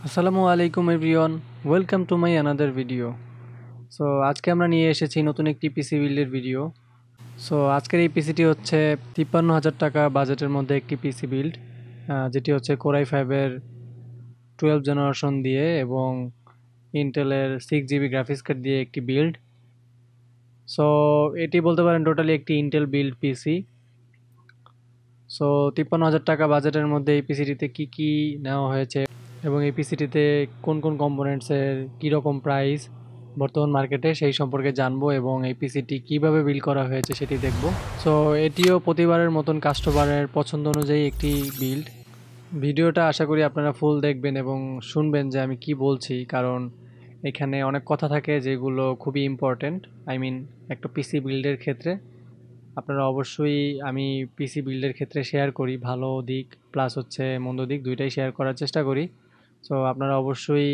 আসসালামু আলাইকুম everyone, welcome to my another video. So আজকে আমরা নিয়ে এসেছি নতুন একটি পিসি বিল্ডের ভিডিও। সো আজকের এই পিসিটি হচ্ছে 53,000 টাকা বাজেটের মধ্যে একটি পিসি বিল্ড, যেটি হচ্ছে কোরাই ফাইভের 12 জেনারেশন দিয়ে এবং ইন্টেলের 6 জিবি গ্রাফিক্স কার্ড দিয়ে একটি বিল্ড। সো এটি বলতে পারেন টোটালি একটি ইন্টেল বিল্ড পিসি। সো 53,000 টাকা বাজেটের মধ্যে এই পিসিটিতে কী কী নেওয়া হয়েছে এবং এই পিসিটিতে কোন কোন কম্পোনেন্টসের কীরকম প্রাইস বর্তমান মার্কেটে সেই সম্পর্কে জানবো এবং এই পিসিটি কীভাবে বিল্ড করা হয়েছে সেটি দেখব। সো এটিও প্রতিবারের মতন কাস্টমারের পছন্দ অনুযায়ী একটি বিল্ড। ভিডিওটা আশা করি আপনারা ফুল দেখবেন এবং শুনবেন যে আমি কি বলছি, কারণ এখানে অনেক কথা থাকে যেগুলো খুবই ইম্পর্ট্যান্ট। আই মিন একটা পিসি বিল্ডের ক্ষেত্রে আপনারা অবশ্যই, আমি পিসি বিল্ডের ক্ষেত্রে শেয়ার করি ভালো দিক প্লাস হচ্ছে মন্দ দিক, দুইটাই শেয়ার করার চেষ্টা করি। সো আপনারা অবশ্যই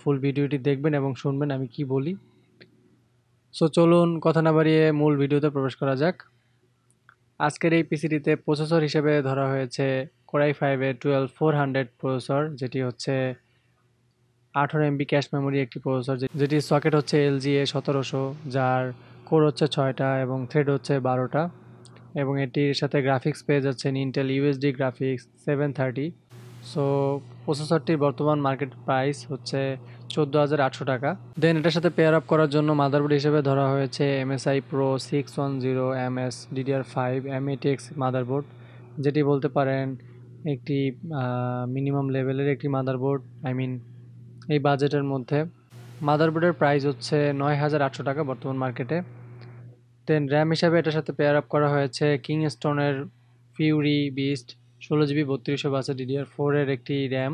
ফুল ভিডিওটি দেখবেন এবং শুনবেন আমি কি বলি। সো চলুন কথা না বাড়িয়ে মূল ভিডিওতে প্রবেশ করা যাক। আজকের এই পিসিটিতে প্রসেসর হিসেবে ধরা হয়েছে কোরাই ফাইভের 12400 প্রসেসর, যেটি হচ্ছে 18 MB ক্যাশ মেমোরি একটি প্রসেসর, যেটি সকেট হচ্ছে LGA 1700, যার কোর হচ্ছে 6টা এবং থ্রেড হচ্ছে 12টা, এবং এটির সাথে গ্রাফিক্স পেয়ে যাচ্ছেন ইন্টেল ইউএসডি গ্রাফিক্স 730। সো প্রসেসরটির বর্তমান মার্কেট প্রাইস হচ্ছে 14,800 টাকা। দেন এটার সাথে পেয়ার আপ করার জন্য মাদারবোর্ড হিসেবে ধরা হয়েছে MSI Pro 610 MS DDR5 M8X motherboard, যেটি বলতে পারেন একটি মিনিমাম লেভেলের একটি মাদারবোর্ড। আই মিন এই বাজেটের মধ্যে মাদারবোর্ডের প্রাইস হচ্ছে 9,800 টাকা বর্তমান মার্কেটে। দেন র্যাম হিসাবে এটার সাথে পেয়ার আপ করা হয়েছে কিংস্টোনের ফিউরি বিস্ট 16 জিবি 3252 DDR4 এর একটি র্যাম,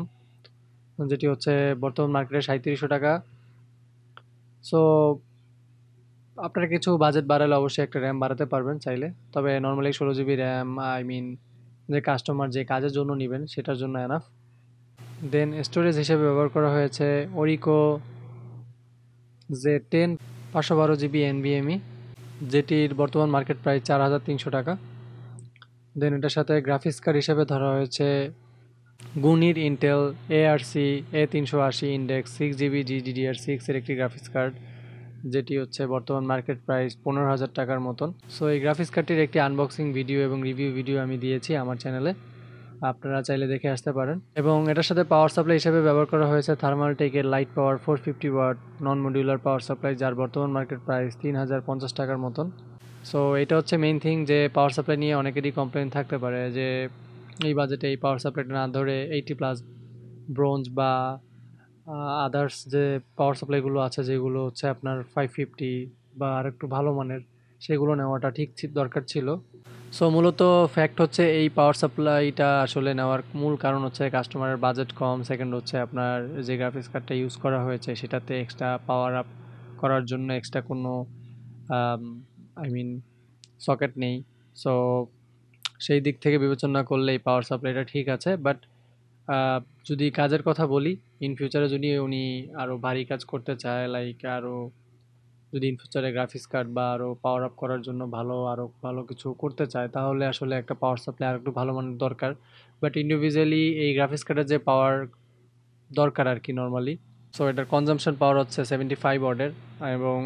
যেটি হচ্ছে বর্তমান মার্কেটে 3700 টাকা। সো আপনারা কিছু বাজেট বাড়ালে অবশ্যই একটা র্যাম বাড়াতে পারবেন চাইলে, তবে normally 16 GB RAM, I mean যে কাস্টমার যে কাজের জন্য নেবেন সেটার জন্য এনাফ। দেন স্টোরেজ হিসেবে ব্যবহার করা হয়েছে ওরিকো Z10 512 জিবি NVMe, যেটির বর্তমান মার্কেট প্রাইস 4,300 টাকা। দেন এটার সাথে গ্রাফিক্স কার্ড হিসেবে ধরা হয়েছে গুনির Intel ARC A380 index 6 GB GDDR6 এর একটি গ্রাফিক্স কার্ড, যেটি হচ্ছে বর্তমান মার্কেট প্রাইস 15,000 টাকার মতন। সো এই গ্রাফিক্স কার্ডটির একটি আনবক্সিং ভিডিও এবং রিভিউ ভিডিও আমি দিয়েছি আমার চ্যানেলে, আপনারা চাইলে দেখে আসতে পারেন। এবং এটার সাথে পাওয়ার সাপ্লাই হিসেবে ব্যবহার করা হয়েছে থার্মালটেকের লাইট পাওয়ার 450 ওয়াট নন মডিউলার পাওয়ার সাপ্লাই, যার বর্তমান মার্কেট প্রাইস 3,050 টাকার মতন। সো এটা হচ্ছে মেইন থিং, যে পাওয়ার সাপ্লাই নিয়ে অনেকেরই কমপ্লেন থাকতে পারে যে এই বাজেটে এই পাওয়ার সাপ্লাইটা না ধরে 80+ ব্রোঞ্জ বা আদার্স যে পাওয়ার সাপ্লাইগুলো আছে যেগুলো হচ্ছে আপনার 550 বা আর একটু ভালো মানের, সেগুলো নেওয়াটা ঠিক দরকার ছিল। সো মূলত ফ্যাক্ট হচ্ছে এই পাওয়ার সাপ্লাইটা আসলে নেওয়ার মূল কারণ হচ্ছে কাস্টমারের বাজেট কম, সেকেন্ড হচ্ছে আপনার যে গ্রাফিক্স কার্ডটা ইউজ করা হয়েছে সেটাতে এক্সট্রা পাওয়ার আপ করার জন্য এক্সট্রা কোনো আই মিন সকেট নেই। সো সেই দিক থেকে বিবেচনা করলে এই পাওয়ার সাপ্লাইটা ঠিক আছে, বাট যদি কাজের কথা বলি, ইন ফিউচারে যদি উনি আরও ভারী কাজ করতে চায়, লাইক আরও যদি ইন ফিউচারে গ্রাফিক্স কার্ড বা আরও পাওয়ার আপ করার জন্য আরও ভালো কিছু করতে চায়, তাহলে আসলে একটা পাওয়ার সাপ্লাই আর একটু ভালো মানের দরকার। বাট ইন্ডিভিজুয়ালি এই গ্রাফিক্স কার্ডের যে পাওয়ার দরকার আর কি নর্মালি, সো এটার কনজাম্পশন পাওয়ার হচ্ছে 75 ওয়াটের, এবং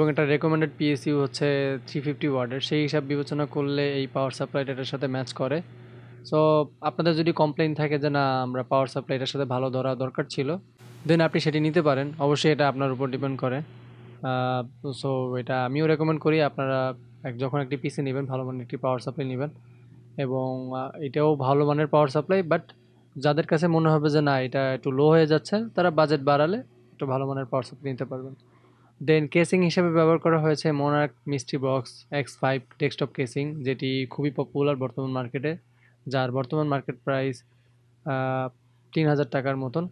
এটার রেকমেন্ডেড পিএসইউ হচ্ছে 350 ওয়াটের। সেই হিসাব বিবেচনা করলে এই পাওয়ার সাপ্লাইটা এটার সাথে ম্যাচ করে। সো আপনাদের যদি কমপ্লেইন থাকে যে না আমরা পাওয়ার সাপ্লাই এটার সাথে ভালো ধরা দরকার ছিল, দেন আপনি সেটি নিতে পারেন, অবশ্যই এটা আপনার উপর ডিপেন্ড করে। সো এটা আমিও রেকমেন্ড করি আপনারা যখন একটি পিসি নেবেন ভালো মানের একটি পাওয়ার সাপ্লাই নেবেন, এবং এটাও ভালো মানের পাওয়ার সাপ্লাই। বাট যাদের কাছে মনে হবে যে না এটা একটু লো হয়ে যাচ্ছে, তারা বাজেট বাড়ালে একটু ভালো মানের পাওয়ার সাপ্লাই নিতে পারবেন। দেন কেসিং হিসেবে ব্যবহার করা হয়েছে Monarch mystery box X5 desktop casing, যেটি খুবই পপুলার বর্তমান মার্কেটে, যার বর্তমান মার্কেট প্রাইস 3,000 টাকার মতন।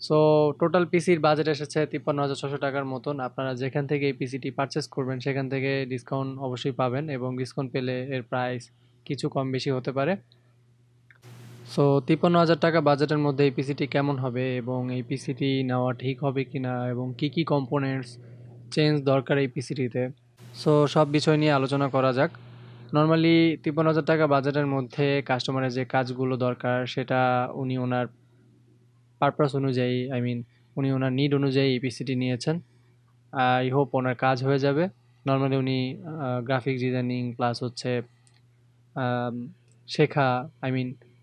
সো টোটাল পিসির বাজেট এসেছে 53,600 টাকার মতন। আপনারা যেখান থেকে এই পিসিটি পারচেস করবেন সেখান থেকে ডিসকাউন্ট অবশ্যই পাবেন, এবং ডিসকাউন্ট পেলে এর প্রাইস কিছু কম বেশি হতে পারে। সো 53,000 টাকা বাজেটের মধ্যে এই পিসিটি কেমন হবে এবং এই পিসিটি নেওয়া ঠিক হবে কি না এবং কি কি কম্পোনেন্টস চেঞ্জ দরকার এই পিসিটিতে, সো সব বিষয় নিয়ে আলোচনা করা যাক। নর্মালি 53,000 টাকা বাজেটের মধ্যে কাস্টমারের যে কাজগুলো দরকার সেটা উনি ওনার পারপাস অনুযায়ী উনি ওনার নিড অনুযায়ী এই পিসিটি নিয়েছেন। আই হোপ ওনার কাজ হয়ে যাবে। নর্মালি উনি গ্রাফিক্স ডিজাইনিং প্লাস হচ্ছে আম, শেখা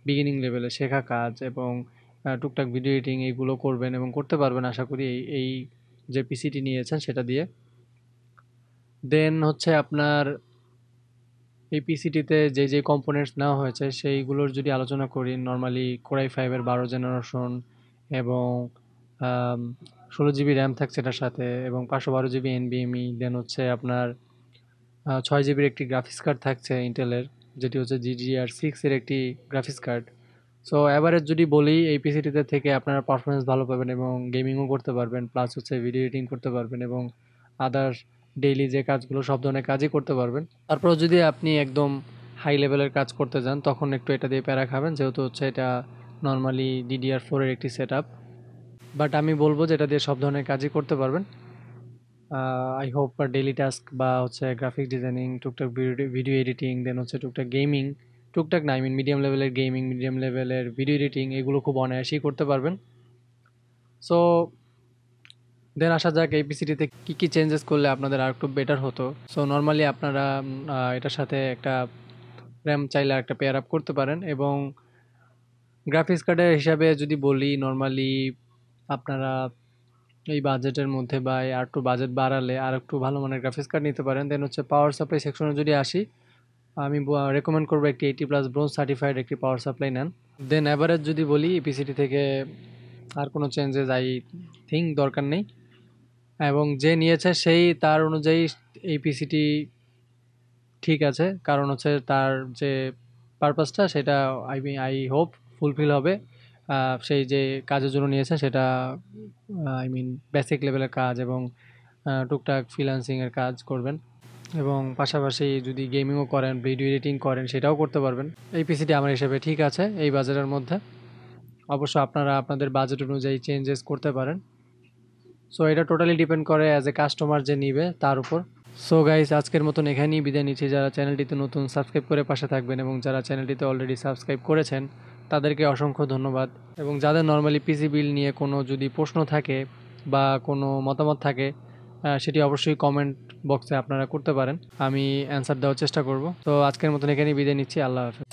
বিগিনিং লেভেলে শেখা কাজ এবং টুকটাক ভিডিও এডিটিং এইগুলো করবেন এবং করতে পারবেন আশা করি এই যে পিসিটি নিয়েছেন সেটা দিয়ে। দেন হচ্ছে আপনার এই পিসিটিতে যে কম্পোনেন্টস নেওয়া হয়েছে সেইগুলোর যদি আলোচনা করি, নর্মালি কোরাই 5-এর 12 জেনারেশন এবং 16 জিবি র্যাম থাকছে এটার সাথে এবং 512 জিবি এনবিএমই। দেন হচ্ছে আপনার 6 জিবির একটি গ্রাফিক্স কার্ড থাকছে ইন্টেলের, যেটি হচ্ছে GDDR6-এর একটি গ্রাফিক্স কার্ড। সো অ্যাভারেজ যদি বলি এই পিসিটিতে থেকে আপনারা পারফরমেন্স ভালো পাবেন এবং গেমিংও করতে পারবেন, প্লাস হচ্ছে ভিডিও এডিটিং করতে পারবেন এবং আদার্স ডেইলি যে কাজগুলো সব ধরনের কাজই করতে পারবেন। তারপর যদি আপনি একদম হাই লেভেলের কাজ করতে যান তখন একটু এটা দিয়ে প্যারা খাবেন, যেহেতু হচ্ছে এটা নর্মালি DDR4-এর একটি সেট আপ। বাট আমি বলবো যে এটা দিয়ে সব ধরনের কাজই করতে পারবেন। আই হোপ ডেইলি টাস্ক বা হচ্ছে গ্রাফিক্স ডিজাইনিং, টুকটাক ভিডিও এডিটিং, দেন হচ্ছে টুকটাক গেমিং, টুকটাক না মিডিয়াম লেভেলের গেমিং, মিডিয়াম লেভেলের ভিডিও এডিটিং এগুলো খুব অনায়াসেই করতে পারবেন। সো দেন আসা যাক এই পিসিটিতে কী কী চেঞ্জেস করলে আপনাদের আর একটু বেটার হতো। সো নর্মালি আপনারা এটার সাথে একটা র্যাম চাইলে একটা পেয়ার আপ করতে পারেন এবং গ্রাফিক্স কার্ডের হিসাবে যদি বলি, নর্মালি আপনারা এই বাজেটের মধ্যে বা আর একটু বাজেট বাড়ালে আর একটু ভালো মানের গ্রাফিক্স কার্ড নিতে পারেন। দেন হচ্ছে পাওয়ার সাপ্লাই সেকশনে যদি আসি, আমি রেকমেন্ড করবো একটি 80+ ব্রোঞ্জ সার্টিফাইড একটি পাওয়ার সাপ্লাই নেন। দেন অ্যাভারেজ যদি বলি পিসিটি থেকে আর কোনো চেঞ্জেস আই থিঙ্ক দরকার নেই এবং যে নিয়েছে সেই তার অনুযায়ী এই পিসিটি ঠিক আছে, কারণ হচ্ছে তার যে পারপাসটা সেটা আই হোপ ফুলফিল হবে। সেই যে কাজের জন্য নিয়েছে সেটা বেসিক লেভেলের কাজ এবং টুকটাক ফ্রিল্যান্সিংয়ের কাজ করবেন এবং পাশাপাশি যদি গেমিংও করেন, ভিডিও এডিটিং করেন সেটাও করতে পারবেন। এই পিসিটি আমার হিসেবে ঠিক আছে এই বাজেটের মধ্যে। অবশ্য আপনারা আপনাদের বাজেট অনুযায়ী চেঞ্জেস করতে পারেন। সো এটা টোটালি ডিপেন্ড করে অ্যাজ এ কাস্টমার যে নিবে তার উপর। সো গাইস, আজকের মতন এখানেই বিদায় নিচ্ছি। যারা চ্যানেলটিতে নতুন সাবস্ক্রাইব করে পাশে থাকবেন এবং যারা চ্যানেলটিতে অলরেডি সাবস্ক্রাইব করেছেন তাদেরকে অসংখ্য ধন্যবাদ। এবং যাদের নর্মালি পিসি বিল নিয়ে কোনো যদি প্রশ্ন থাকে বা কোনো মতামত থাকে সেটি অবশ্যই কমেন্ট বক্সে আপনারা করতে পারেন, আমি অ্যান্সার দেওয়ার চেষ্টা করব। তো আজকের মতন এখানেই বিদায় নিচ্ছি। আল্লাহ হাফেজ।